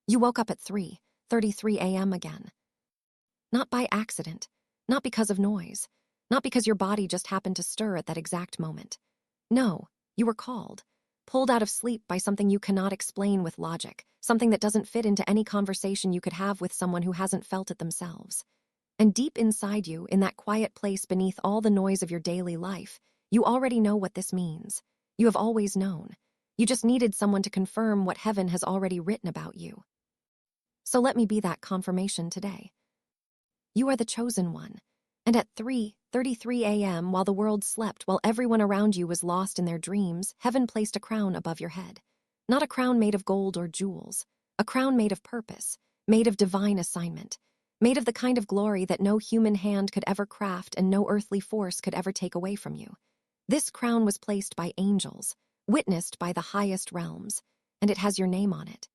You woke up at 3:33 a.m. again. Not by accident, not because of noise, not because your body just happened to stir at that exact moment. No, you were called, pulled out of sleep by something you cannot explain with logic, something that doesn't fit into any conversation you could have with someone who hasn't felt it themselves. And deep inside you, in that quiet place beneath all the noise of your daily life, you already know what this means. You have always known. You just needed someone to confirm what heaven has already written about you. So let me be that confirmation today. You are the chosen one. And at 3:33 a.m., while the world slept, while everyone around you was lost in their dreams, heaven placed a crown above your head. Not a crown made of gold or jewels, a crown made of purpose, made of divine assignment, made of the kind of glory that no human hand could ever craft and no earthly force could ever take away from you. This crown was placed by angels, witnessed by the highest realms, and it has your name on it.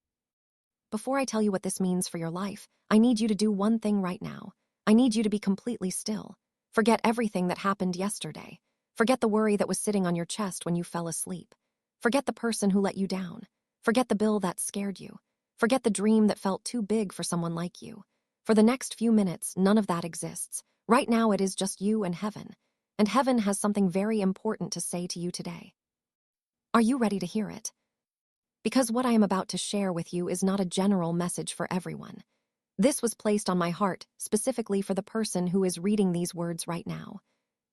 Before I tell you what this means for your life, I need you to do one thing right now. I need you to be completely still. Forget everything that happened yesterday. Forget the worry that was sitting on your chest when you fell asleep. Forget the person who let you down. Forget the bill that scared you. Forget the dream that felt too big for someone like you. For the next few minutes, none of that exists. Right now, it is just you and heaven. And heaven has something very important to say to you today. Are you ready to hear it? Because what I am about to share with you is not a general message for everyone. This was placed on my heart specifically for the person who is reading these words right now.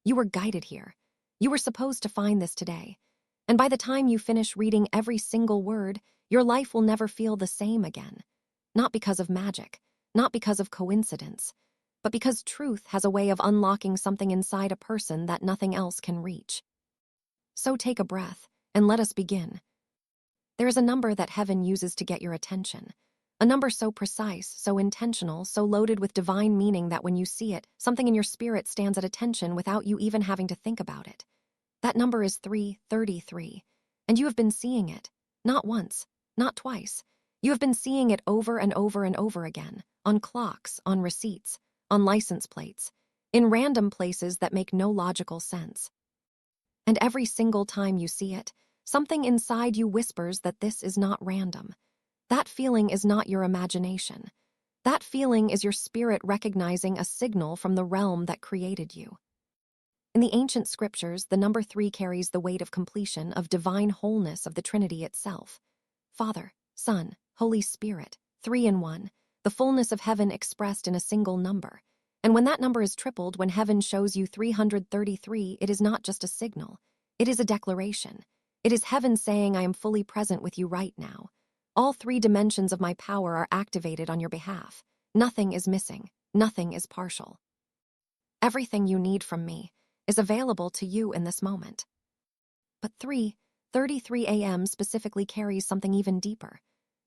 You were guided here. You were supposed to find this today. And by the time you finish reading every single word, your life will never feel the same again. Not because of magic, not because of coincidence, but because truth has a way of unlocking something inside a person that nothing else can reach. So take a breath, and let us begin. There is a number that heaven uses to get your attention. A number so precise, so intentional, so loaded with divine meaning that when you see it, something in your spirit stands at attention without you even having to think about it. That number is 3:33, and you have been seeing it. Not once, not twice. You have been seeing it over and over and over again, on clocks, on receipts, on license plates, in random places that make no logical sense. And every single time you see it, something inside you whispers that this is not random. That feeling is not your imagination. That feeling is your spirit recognizing a signal from the realm that created you. In the ancient scriptures, the number 3 carries the weight of completion, of divine wholeness of the Trinity itself. Father, Son, Holy Spirit, 3 in 1, the fullness of heaven expressed in a single number. And when that number is tripled, when heaven shows you 333, it is not just a signal. It is a declaration. It is heaven saying, I am fully present with you right now. All 3 dimensions of my power are activated on your behalf. Nothing is missing. Nothing is partial. Everything you need from me is available to you in this moment. But 3:33 a.m. specifically carries something even deeper.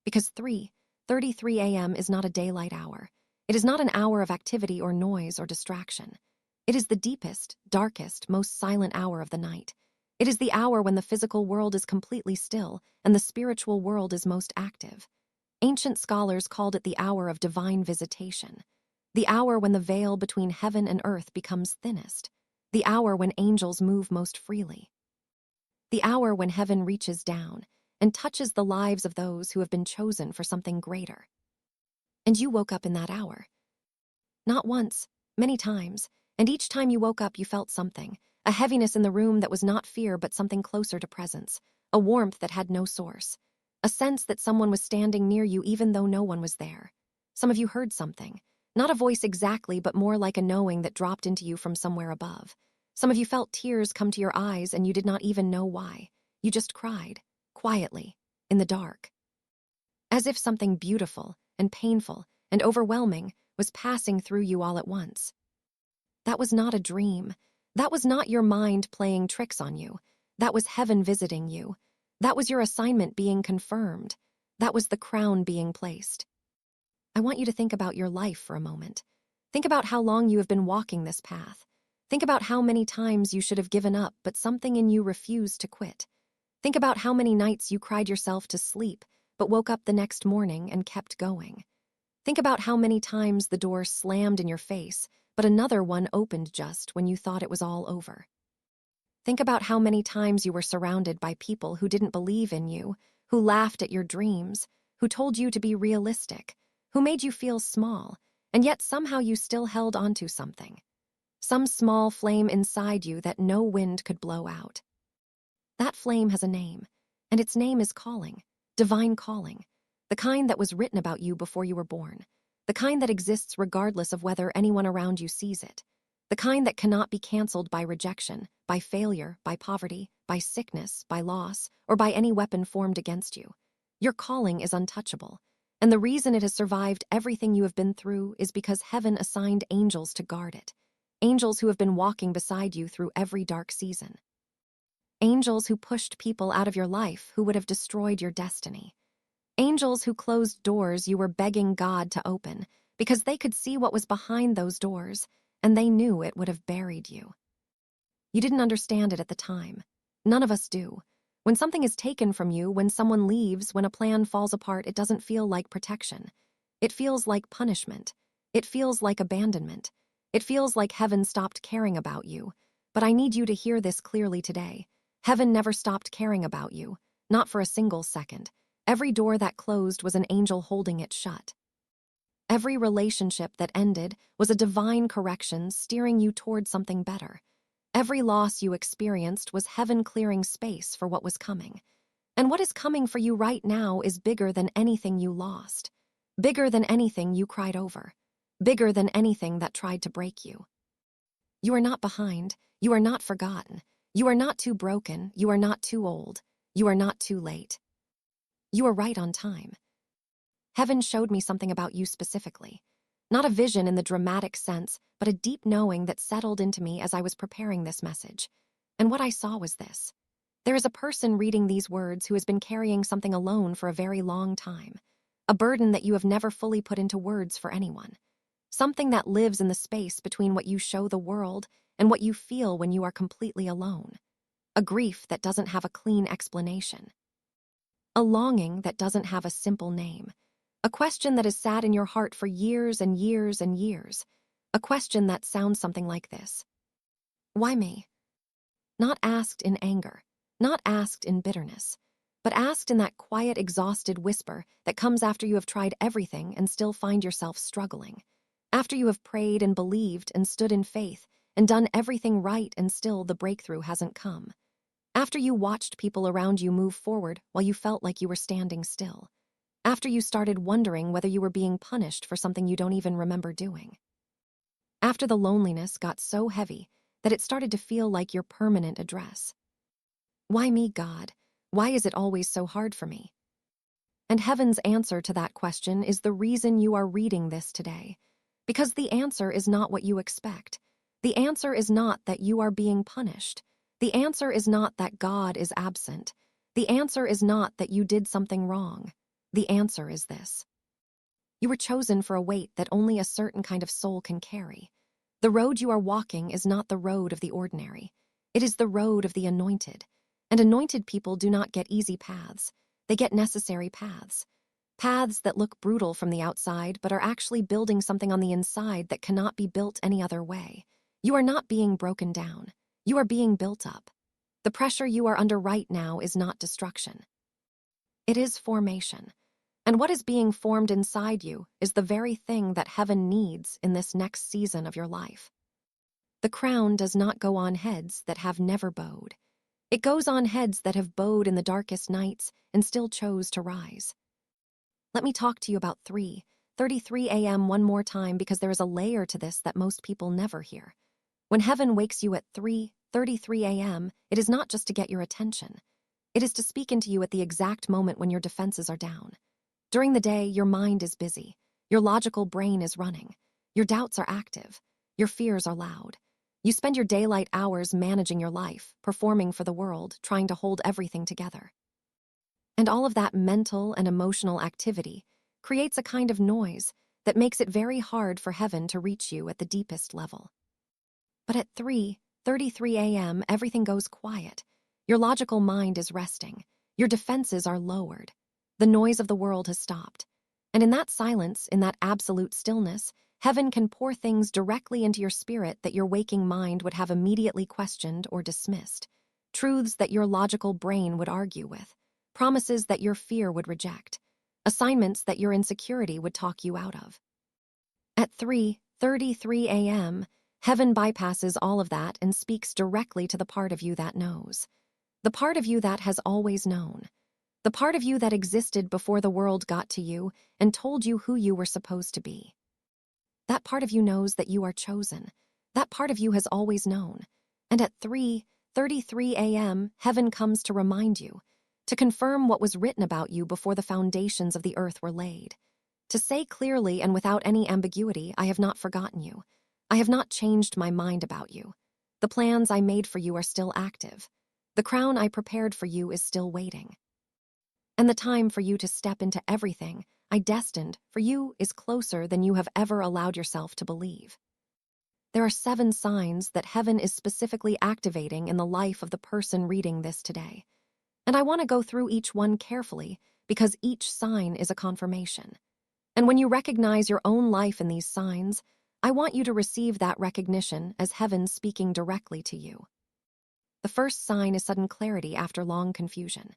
Because 3:33 a.m. is not a daylight hour. It is not an hour of activity or noise or distraction. It is the deepest, darkest, most silent hour of the night. It is the hour when the physical world is completely still and the spiritual world is most active. Ancient scholars called it the hour of divine visitation, the hour when the veil between heaven and earth becomes thinnest, the hour when angels move most freely, the hour when heaven reaches down and touches the lives of those who have been chosen for something greater. And you woke up in that hour. Not once, many times, and each time you woke up you felt something, a heaviness in the room that was not fear but something closer to presence, a warmth that had no source, a sense that someone was standing near you even though no one was there. Some of you heard something, not a voice exactly but more like a knowing that dropped into you from somewhere above. Some of you felt tears come to your eyes and you did not even know why. You just cried, quietly, in the dark. As if something beautiful and painful and overwhelming was passing through you all at once. That was not a dream. That was not your mind playing tricks on you. That was heaven visiting you. That was your assignment being confirmed. That was the crown being placed. I want you to think about your life for a moment. Think about how long you have been walking this path. Think about how many times you should have given up, but something in you refused to quit. Think about how many nights you cried yourself to sleep, but woke up the next morning and kept going. Think about how many times the door slammed in your face, but another one opened just when you thought it was all over. Think about how many times you were surrounded by people who didn't believe in you, who laughed at your dreams, who told you to be realistic, who made you feel small, and yet somehow you still held onto something. Some small flame inside you that no wind could blow out. That flame has a name, and its name is calling, divine calling, the kind that was written about you before you were born, the kind that exists regardless of whether anyone around you sees it, the kind that cannot be canceled by rejection, by failure, by poverty, by sickness, by loss, or by any weapon formed against you. Your calling is untouchable, and the reason it has survived everything you have been through is because heaven assigned angels to guard it, angels who have been walking beside you through every dark season. Angels who pushed people out of your life who would have destroyed your destiny. Angels who closed doors you were begging God to open because they could see what was behind those doors, and they knew it would have buried you. You didn't understand it at the time. None of us do. When something is taken from you, when someone leaves, when a plan falls apart, it doesn't feel like protection. It feels like punishment. It feels like abandonment. It feels like heaven stopped caring about you. But I need you to hear this clearly today. Heaven never stopped caring about you, not for a single second. Every door that closed was an angel holding it shut. Every relationship that ended was a divine correction steering you toward something better. Every loss you experienced was heaven clearing space for what was coming. And what is coming for you right now is bigger than anything you lost, bigger than anything you cried over, bigger than anything that tried to break you. You are not behind. You are not forgotten. You are not too broken. You are not too old. You are not too late. You are right on time. Heaven showed me something about you specifically. Not a vision in the dramatic sense, but a deep knowing that settled into me as I was preparing this message. And what I saw was this. There is a person reading these words who has been carrying something alone for a very long time. A burden that you have never fully put into words for anyone. Something that lives in the space between what you show the world and what you feel when you are completely alone. A grief that doesn't have a clean explanation. A longing that doesn't have a simple name. A question that has sat in your heart for years and years and years. A question that sounds something like this. Why me? Not asked in anger, not asked in bitterness, but asked in that quiet, exhausted whisper that comes after you have tried everything and still find yourself struggling. After you have prayed and believed and stood in faith and done everything right and still the breakthrough hasn't come. After you watched people around you move forward while you felt like you were standing still. After you started wondering whether you were being punished for something you don't even remember doing. After the loneliness got so heavy that it started to feel like your permanent address. Why me, God? Why is it always so hard for me? And heaven's answer to that question is the reason you are reading this today. Because the answer is not what you expect. The answer is not that you are being punished. The answer is not that God is absent. The answer is not that you did something wrong. The answer is this. You were chosen for a weight that only a certain kind of soul can carry. The road you are walking is not the road of the ordinary. It is the road of the anointed. And anointed people do not get easy paths. They get necessary paths. Paths that look brutal from the outside but are actually building something on the inside that cannot be built any other way. You are not being broken down. You are being built up. The pressure you are under right now is not destruction. It is formation. And what is being formed inside you is the very thing that heaven needs in this next season of your life. The crown does not go on heads that have never bowed. It goes on heads that have bowed in the darkest nights and still chose to rise. Let me talk to you about 3:33 a.m. one more time because there is a layer to this that most people never hear. When heaven wakes you at 3:33 a.m., it is not just to get your attention. It is to speak into you at the exact moment when your defenses are down. During the day, your mind is busy. Your logical brain is running. Your doubts are active. Your fears are loud. You spend your daylight hours managing your life, performing for the world, trying to hold everything together. And all of that mental and emotional activity creates a kind of noise that makes it very hard for heaven to reach you at the deepest level. But at 3:33 a.m., everything goes quiet. Your logical mind is resting. Your defenses are lowered. The noise of the world has stopped. And in that silence, in that absolute stillness, heaven can pour things directly into your spirit that your waking mind would have immediately questioned or dismissed. Truths that your logical brain would argue with. Promises that your fear would reject. assignments that your insecurity would talk you out of. At 3:33 a.m., heaven bypasses all of that and speaks directly to the part of you that knows. The part of you that has always known. The part of you that existed before the world got to you and told you who you were supposed to be. That part of you knows that you are chosen. That part of you has always known. And at 3:33 a.m., heaven comes to remind you, to confirm what was written about you before the foundations of the earth were laid. To say clearly and without any ambiguity, I have not forgotten you. I have not changed my mind about you. The plans I made for you are still active. The crown I prepared for you is still waiting. And the time for you to step into everything I destined for you is closer than you have ever allowed yourself to believe. There are 7 signs that heaven is specifically activating in the life of the person reading this today. And I want to go through each one carefully because each sign is a confirmation. And when you recognize your own life in these signs, I want you to receive that recognition as heaven speaking directly to you. The first sign is sudden clarity after long confusion.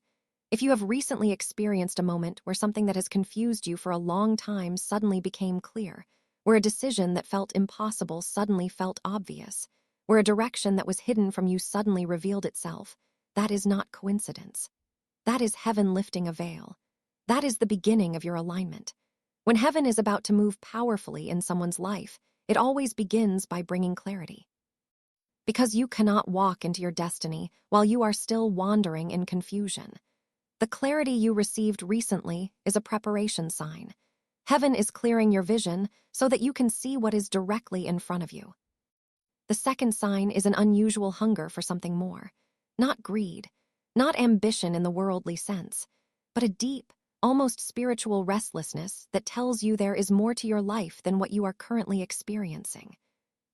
If you have recently experienced a moment where something that has confused you for a long time suddenly became clear, where a decision that felt impossible suddenly felt obvious, where a direction that was hidden from you suddenly revealed itself, that is not coincidence. That is heaven lifting a veil. That is the beginning of your alignment. When heaven is about to move powerfully in someone's life, it always begins by bringing clarity. Because you cannot walk into your destiny while you are still wandering in confusion. The clarity you received recently is a preparation sign. Heaven is clearing your vision so that you can see what is directly in front of you. The second sign is an unusual hunger for something more. Not greed, not ambition in the worldly sense, but a deep, almost spiritual restlessness that tells you there is more to your life than what you are currently experiencing.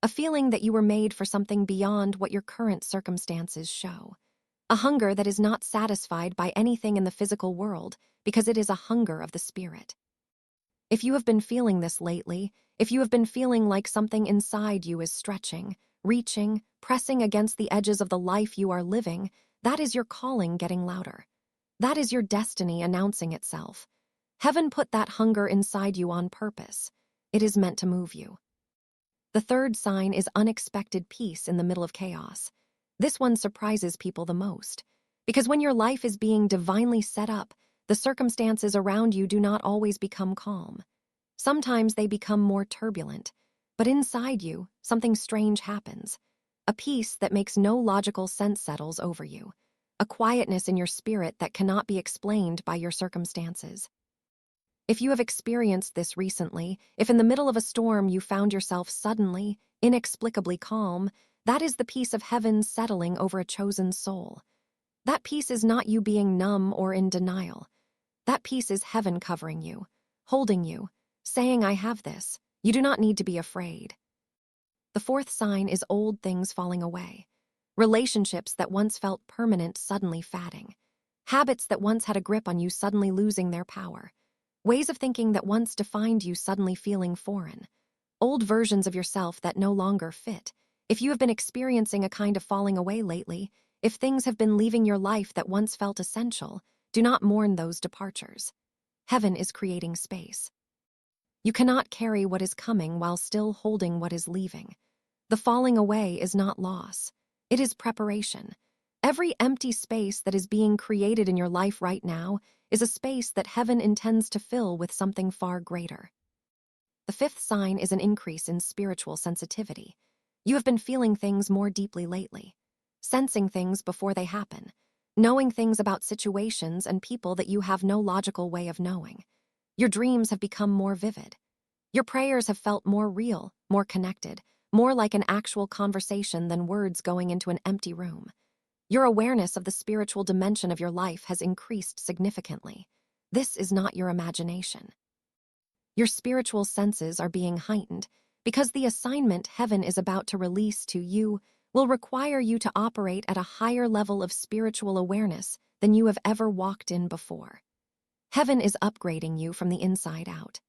A feeling that you were made for something beyond what your current circumstances show. A hunger that is not satisfied by anything in the physical world because it is a hunger of the spirit. If you have been feeling this lately, if you have been feeling like something inside you is stretching, reaching, pressing against the edges of the life you are living, that is your calling getting louder. That is your destiny announcing itself. Heaven put that hunger inside you on purpose. It is meant to move you. The third sign is unexpected peace in the middle of chaos. This one surprises people the most. Because when your life is being divinely set up, the circumstances around you do not always become calm. Sometimes they become more turbulent. But inside you, something strange happens. A peace that makes no logical sense settles over you. A quietness in your spirit that cannot be explained by your circumstances. If you have experienced this recently, if in the middle of a storm you found yourself suddenly, inexplicably calm, that is the peace of heaven settling over a chosen soul. That peace is not you being numb or in denial. That peace is heaven covering you, holding you, saying, I have this. You do not need to be afraid. The fourth sign is old things falling away. Relationships that once felt permanent suddenly fading. Habits that once had a grip on you suddenly losing their power. Ways of thinking that once defined you suddenly feeling foreign. Old versions of yourself that no longer fit. If you have been experiencing a kind of falling away lately, if things have been leaving your life that once felt essential, do not mourn those departures. Heaven is creating space. You cannot carry what is coming while still holding what is leaving. The falling away is not loss. It is preparation. Every empty space that is being created in your life right now is a space that heaven intends to fill with something far greater. The fifth sign is an increase in spiritual sensitivity. You have been feeling things more deeply lately, sensing things before they happen, knowing things about situations and people that you have no logical way of knowing. Your dreams have become more vivid. Your prayers have felt more real, more connected, more like an actual conversation than words going into an empty room. Your awareness of the spiritual dimension of your life has increased significantly. This is not your imagination. Your spiritual senses are being heightened because the assignment heaven is about to release to you will require you to operate at a higher level of spiritual awareness than you have ever walked in before. Heaven is upgrading you from the inside out.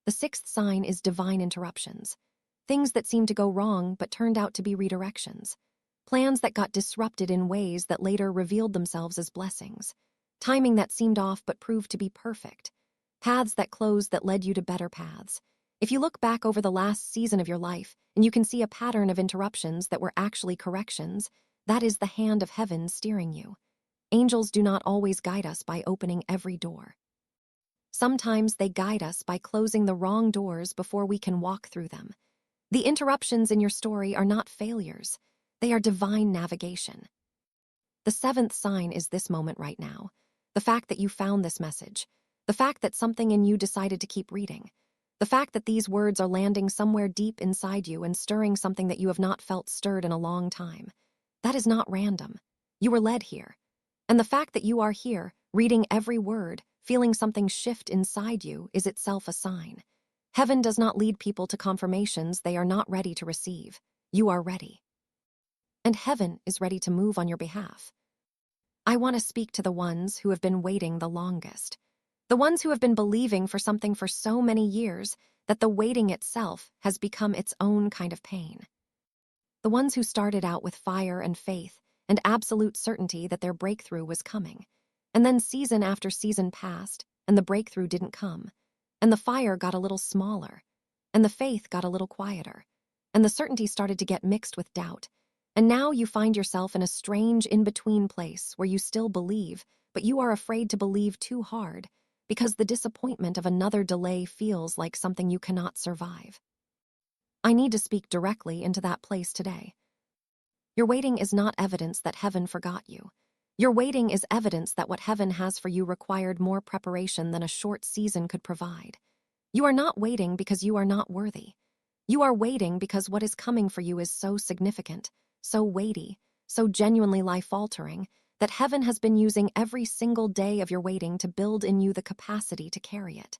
The sixth sign is divine interruptions. Things that seemed to go wrong but turned out to be redirections. Plans that got disrupted in ways that later revealed themselves as blessings. Timing that seemed off but proved to be perfect. paths that closed that led you to better paths. If you look back over the last season of your life and you can see a pattern of interruptions that were actually corrections, that is the hand of heaven steering you. Angels do not always guide us by opening every door. Sometimes they guide us by closing the wrong doors before we can walk through them. The interruptions in your story are not failures. They are divine navigation. The seventh sign is this moment right now. The fact that you found this message. The fact that something in you decided to keep reading. The fact that these words are landing somewhere deep inside you and stirring something that you have not felt stirred in a long time. That is not random. You were led here. And the fact that you are here, reading every word, feeling something shift inside you, is itself a sign. Heaven does not lead people to confirmations they are not ready to receive. You are ready. And heaven is ready to move on your behalf. I want to speak to the ones who have been waiting the longest. The ones who have been believing for something for so many years that the waiting itself has become its own kind of pain. The ones who started out with fire and faith and absolute certainty that their breakthrough was coming. And then season after season passed, and the breakthrough didn't come. And the fire got a little smaller, and the faith got a little quieter, and the certainty started to get mixed with doubt. And now you find yourself in a strange in-between place where you still believe, but you are afraid to believe too hard, because the disappointment of another delay feels like something you cannot survive. I need to speak directly into that place today. Your waiting is not evidence that heaven forgot you. Your waiting is evidence that what heaven has for you required more preparation than a short season could provide. You are not waiting because you are not worthy. You are waiting because what is coming for you is so significant, so weighty, so genuinely life-altering, that heaven has been using every single day of your waiting to build in you the capacity to carry it,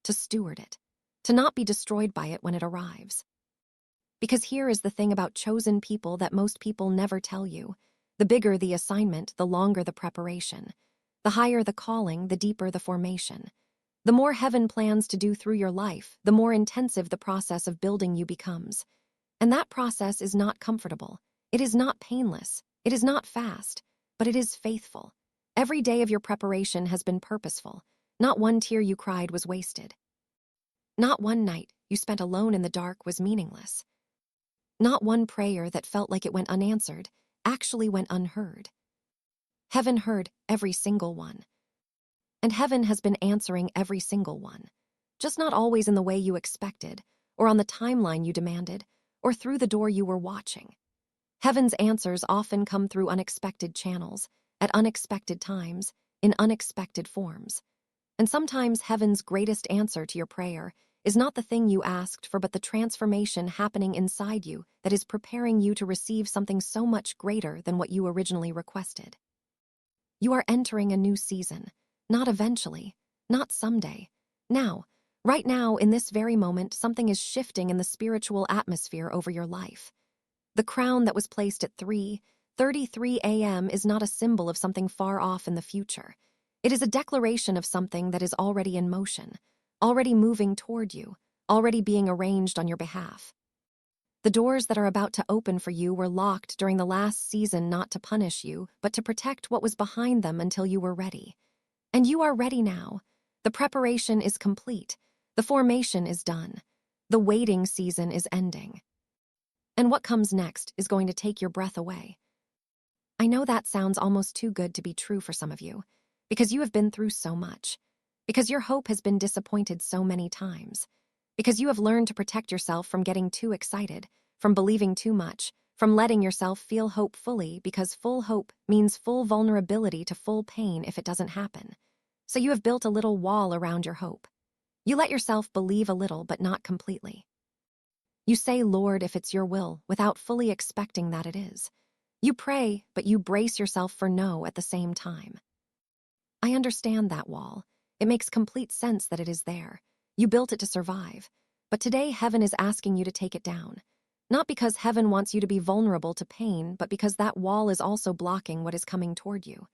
to steward it, to not be destroyed by it when it arrives. Because here is the thing about chosen people that most people never tell you. The bigger the assignment, the longer the preparation. The higher the calling, the deeper the formation. The more heaven plans to do through your life, the more intensive the process of building you becomes. And that process is not comfortable. It is not painless. It is not fast. But it is faithful. Every day of your preparation has been purposeful. Not one tear you cried was wasted. Not one night you spent alone in the dark was meaningless. Not one prayer that felt like it went unanswered actually went unheard. Heaven heard every single one. And heaven has been answering every single one. Just not always in the way you expected, or on the timeline you demanded, or through the door you were watching. Heaven's answers often come through unexpected channels, at unexpected times, in unexpected forms. And sometimes heaven's greatest answer to your prayer is not the thing you asked for, but the transformation happening inside you that is preparing you to receive something so much greater than what you originally requested. You are entering a new season, not eventually, not someday. Now, right now, in this very moment, something is shifting in the spiritual atmosphere over your life. The crown that was placed at 3:33 a.m. is not a symbol of something far off in the future. It is a declaration of something that is already in motion, already moving toward you, already being arranged on your behalf. The doors that are about to open for you were locked during the last season not to punish you, but to protect what was behind them until you were ready. And you are ready now. The preparation is complete. The formation is done. The waiting season is ending. And what comes next is going to take your breath away. I know that sounds almost too good to be true for some of you, because you have been through so much, because your hope has been disappointed so many times, because you have learned to protect yourself from getting too excited, from believing too much, from letting yourself feel hope fully, because full hope means full vulnerability to full pain if it doesn't happen. So you have built a little wall around your hope. You let yourself believe a little, but not completely. You say, Lord, if it's your will, without fully expecting that it is. You pray, but you brace yourself for no at the same time. I understand that wall. It makes complete sense that it is there. You built it to survive. But today heaven is asking you to take it down. Not because heaven wants you to be vulnerable to pain, but because that wall is also blocking what is coming toward you.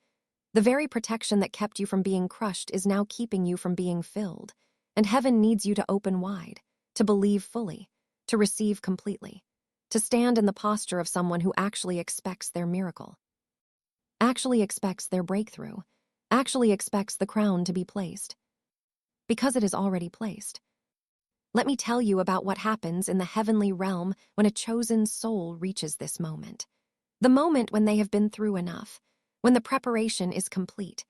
The very protection that kept you from being crushed is now keeping you from being filled. And heaven needs you to open wide, to believe fully, to receive completely, to stand in the posture of someone who actually expects their miracle, actually expects their breakthrough, actually expects the crown to be placed. Because it is already placed. Let me tell you about what happens in the heavenly realm when a chosen soul reaches this moment. The moment when they have been through enough, when the preparation is complete,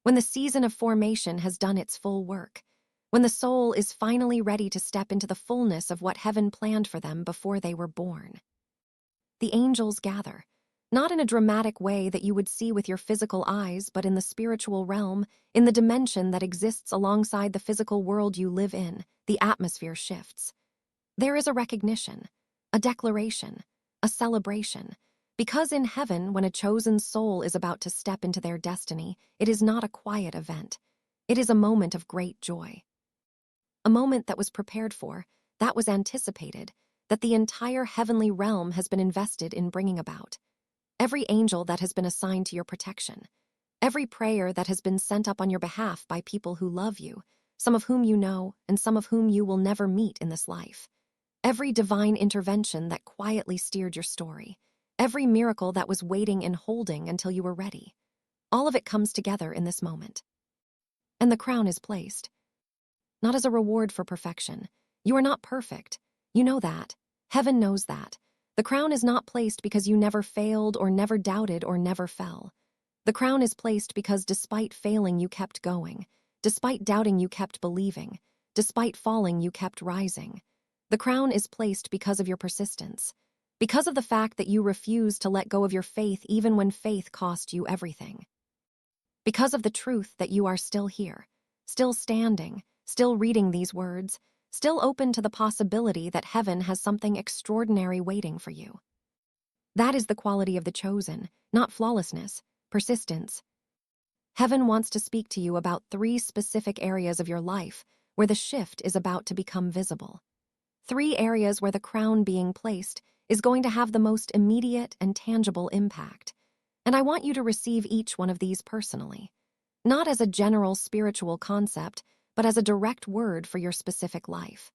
when the season of formation has done its full work, when the soul is finally ready to step into the fullness of what heaven planned for them before they were born. The angels gather, not in a dramatic way that you would see with your physical eyes, but in the spiritual realm, in the dimension that exists alongside the physical world you live in. The atmosphere shifts. There is a recognition, a declaration, a celebration, because in heaven, when a chosen soul is about to step into their destiny, it is not a quiet event. It is a moment of great joy. A moment that was prepared for, that was anticipated, that the entire heavenly realm has been invested in bringing about. Every angel that has been assigned to your protection, every prayer that has been sent up on your behalf by people who love you, some of whom you know and some of whom you will never meet in this life. Every divine intervention that quietly steered your story, every miracle that was waiting and holding until you were ready. All of it comes together in this moment. And the crown is placed. Not as a reward for perfection. You are not perfect. You know that. Heaven knows that. The crown is not placed because you never failed or never doubted or never fell. The crown is placed because despite failing you kept going, despite doubting you kept believing, despite falling you kept rising. The crown is placed because of your persistence, because of the fact that you refused to let go of your faith even when faith cost you everything. Because of the truth that you are still here, still standing, still reading these words, still open to the possibility that heaven has something extraordinary waiting for you. That is the quality of the chosen, not flawlessness, persistence. Heaven wants to speak to you about 3 specific areas of your life where the shift is about to become visible. 3 areas where the crown being placed is going to have the most immediate and tangible impact. And I want you to receive each one of these personally, not as a general spiritual concept, but as a direct word for your specific life.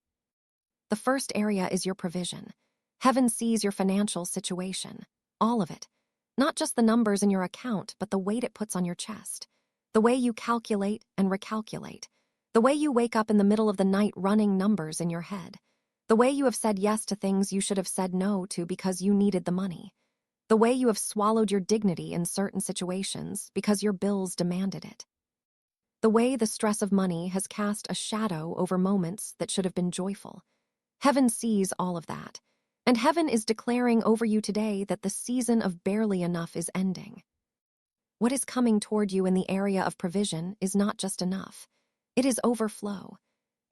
The first area is your provision. Heaven sees your financial situation, all of it. Not just the numbers in your account, but the weight it puts on your chest. The way you calculate and recalculate. The way you wake up in the middle of the night running numbers in your head. The way you have said yes to things you should have said no to because you needed the money. The way you have swallowed your dignity in certain situations because your bills demanded it. The way the stress of money has cast a shadow over moments that should have been joyful. Heaven sees all of that, and heaven is declaring over you today that the season of barely enough is ending. What is coming toward you in the area of provision is not just enough. It is overflow.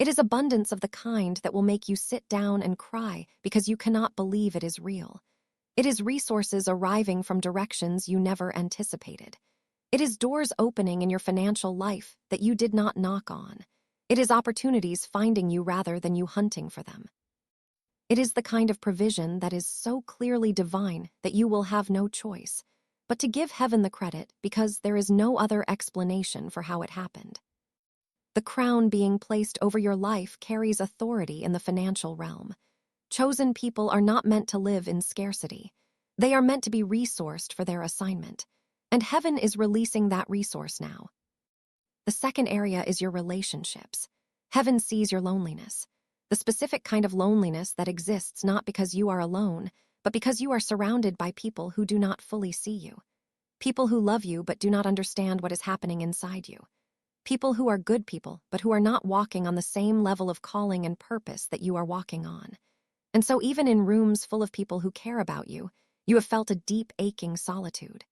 It is abundance of the kind that will make you sit down and cry because you cannot believe it is real. It is resources arriving from directions you never anticipated. It is doors opening in your financial life that you did not knock on. It is opportunities finding you rather than you hunting for them. It is the kind of provision that is so clearly divine that you will have no choice but to give heaven the credit because there is no other explanation for how it happened. The crown being placed over your life carries authority in the financial realm. Chosen people are not meant to live in scarcity. They are meant to be resourced for their assignment. And heaven is releasing that resource now. The second area is your relationships. Heaven sees your loneliness. The specific kind of loneliness that exists not because you are alone, but because you are surrounded by people who do not fully see you. People who love you but do not understand what is happening inside you. People who are good people but who are not walking on the same level of calling and purpose that you are walking on. And so even in rooms full of people who care about you, you have felt a deep aching solitude.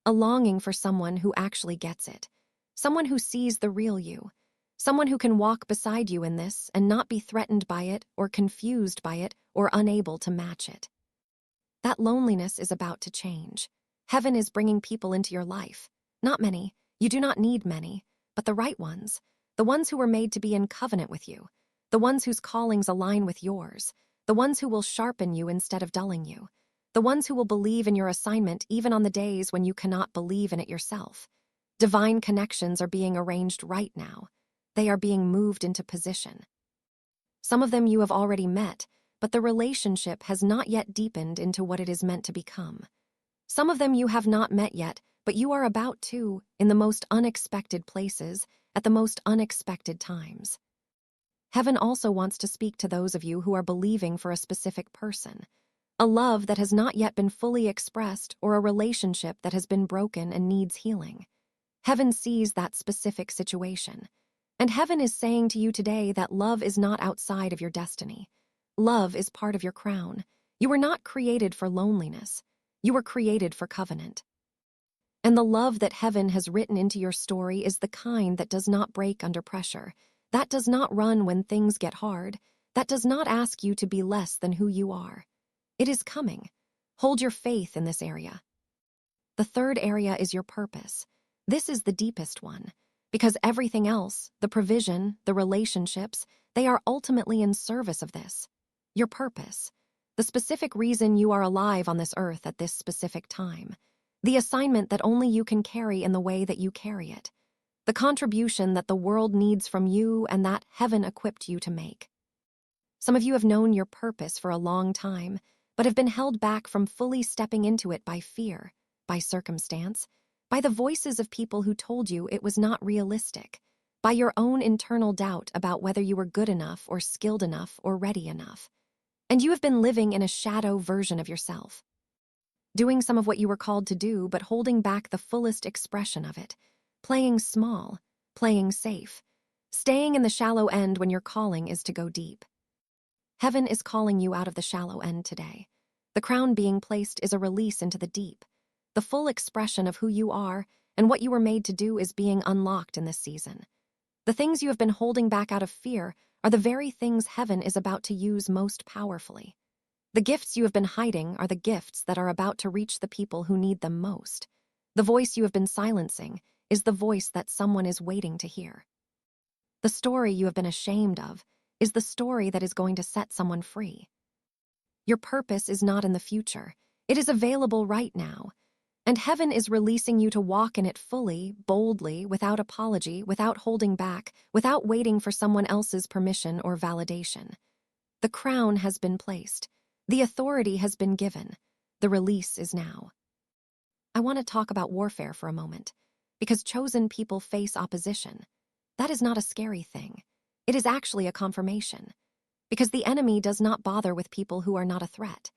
A longing for someone who actually gets it. Someone who sees the real you. Someone who can walk beside you in this and not be threatened by it or confused by it or unable to match it. That loneliness is about to change. Heaven is bringing people into your life. Not many. You do not need many, but the right ones. The ones who were made to be in covenant with you. The ones whose callings align with yours. The ones who will sharpen you instead of dulling you. The ones who will believe in your assignment even on the days when you cannot believe in it yourself. Divine connections are being arranged right now. They are being moved into position. Some of them you have already met, but the relationship has not yet deepened into what it is meant to become. Some of them you have not met yet, but you are about to, in the most unexpected places, at the most unexpected times. Heaven also wants to speak to those of you who are believing for a specific person, a love that has not yet been fully expressed or a relationship that has been broken and needs healing. Heaven sees that specific situation. And heaven is saying to you today that love is not outside of your destiny. Love is part of your crown. You were not created for loneliness. You were created for covenant. And the love that heaven has written into your story is the kind that does not break under pressure, that does not run when things get hard, that does not ask you to be less than who you are. It is coming. Hold your faith in this area. The third area is your purpose. This is the deepest one, because everything else, the provision, the relationships, they are ultimately in service of this. Your purpose, the specific reason you are alive on this earth at this specific time, the assignment that only you can carry in the way that you carry it, the contribution that the world needs from you and that heaven equipped you to make. Some of you have known your purpose for a long time, but have been held back from fully stepping into it by fear, by circumstance, by the voices of people who told you it was not realistic, by your own internal doubt about whether you were good enough or skilled enough or ready enough. And you have been living in a shadow version of yourself, doing some of what you were called to do, but holding back the fullest expression of it, playing small, playing safe, staying in the shallow end when your calling is to go deep. Heaven is calling you out of the shallow end today. The crown being placed is a release into the deep. The full expression of who you are and what you were made to do is being unlocked in this season. The things you have been holding back out of fear are the very things heaven is about to use most powerfully. The gifts you have been hiding are the gifts that are about to reach the people who need them most. The voice you have been silencing is the voice that someone is waiting to hear. The story you have been ashamed of is the story that is going to set someone free. Your purpose is not in the future. It is available right now. And heaven is releasing you to walk in it fully, boldly, without apology, without holding back, without waiting for someone else's permission or validation. The crown has been placed. The authority has been given. The release is now. I want to talk about warfare for a moment, because chosen people face opposition. That is not a scary thing. It is actually a confirmation, because the enemy does not bother with people who are not a threat.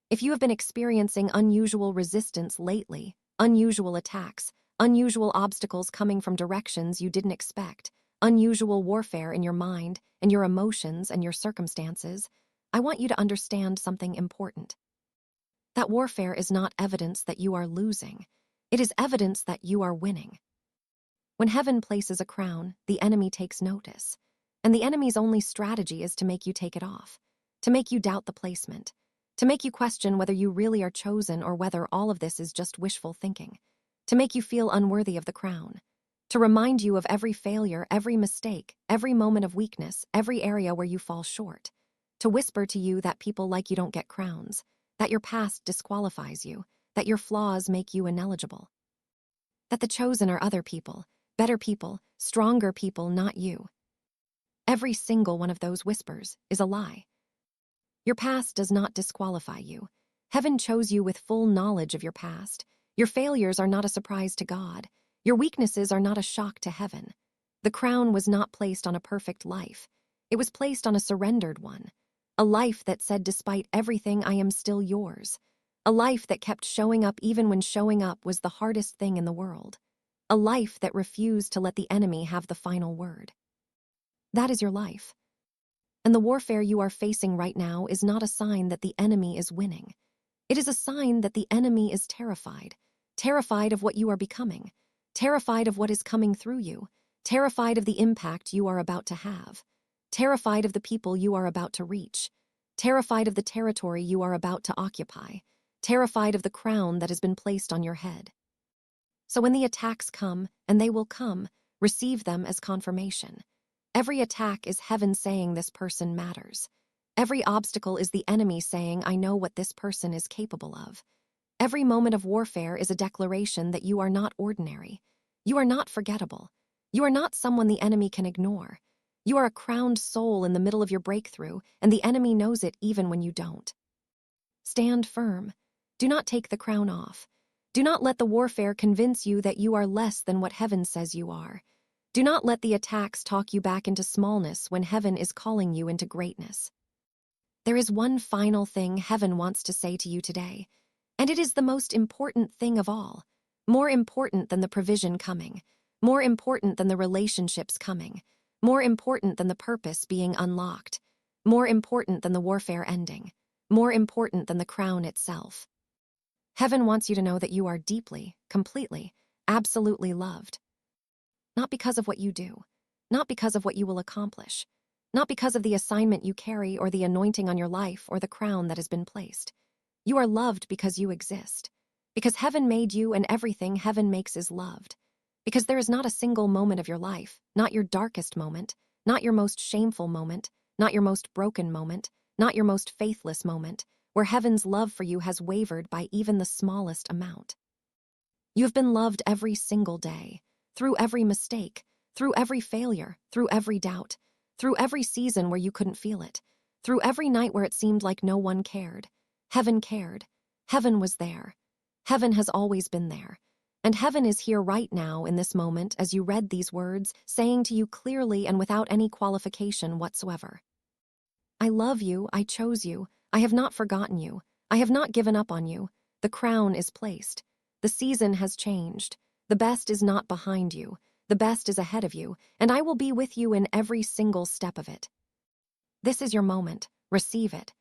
If you have been experiencing unusual resistance lately, unusual attacks, unusual obstacles coming from directions you didn't expect, unusual warfare in your mind and your emotions and your circumstances, I want you to understand something important. That warfare is not evidence that you are losing. It is evidence that you are winning. When heaven places a crown, the enemy takes notice. And the enemy's only strategy is to make you take it off, to make you doubt the placement, to make you question whether you really are chosen or whether all of this is just wishful thinking, to make you feel unworthy of the crown, to remind you of every failure, every mistake, every moment of weakness, every area where you fall short, to whisper to you that people like you don't get crowns, that your past disqualifies you, that your flaws make you ineligible, that the chosen are other people, better people, stronger people, not you. Every single one of those whispers is a lie. Your past does not disqualify you. Heaven chose you with full knowledge of your past. Your failures are not a surprise to God. Your weaknesses are not a shock to heaven. The crown was not placed on a perfect life. It was placed on a surrendered one. A life that said, despite everything, I am still yours. A life that kept showing up even when showing up was the hardest thing in the world. A life that refused to let the enemy have the final word. That is your life. And the warfare you are facing right now is not a sign that the enemy is winning. It is a sign that the enemy is terrified of what you are becoming, terrified of what is coming through you, terrified of the impact you are about to have, terrified of the people you are about to reach, terrified of the territory you are about to occupy, terrified of the crown that has been placed on your head. So when the attacks come, and they will come, receive them as confirmation. Every attack is heaven saying this person matters. Every obstacle is the enemy saying, I know what this person is capable of. Every moment of warfare is a declaration that you are not ordinary. You are not forgettable. You are not someone the enemy can ignore. You are a crowned soul in the middle of your breakthrough, and the enemy knows it even when you don't. Stand firm. Do not take the crown off. Do not let the warfare convince you that you are less than what heaven says you are. Do not let the attacks talk you back into smallness when heaven is calling you into greatness. There is one final thing heaven wants to say to you today, and it is the most important thing of all, more important than the provision coming, more important than the relationships coming, more important than the purpose being unlocked, more important than the warfare ending, more important than the crown itself. Heaven wants you to know that you are deeply, completely, absolutely loved. Not because of what you do, not because of what you will accomplish, not because of the assignment you carry or the anointing on your life or the crown that has been placed. You are loved because you exist, because heaven made you and everything heaven makes is loved, because there is not a single moment of your life, not your darkest moment, not your most shameful moment, not your most broken moment, not your most faithless moment, where heaven's love for you has wavered by even the smallest amount. You have been loved every single day, through every mistake, through every failure, through every doubt, through every season where you couldn't feel it, through every night where it seemed like no one cared. Heaven cared. Heaven was there. Heaven has always been there. And heaven is here right now in this moment as you read these words, saying to you clearly and without any qualification whatsoever. I love you, I chose you, I have not forgotten you, I have not given up on you. The crown is placed. The season has changed. The best is not behind you. The best is ahead of you, and I will be with you in every single step of it. This is your moment. Receive it.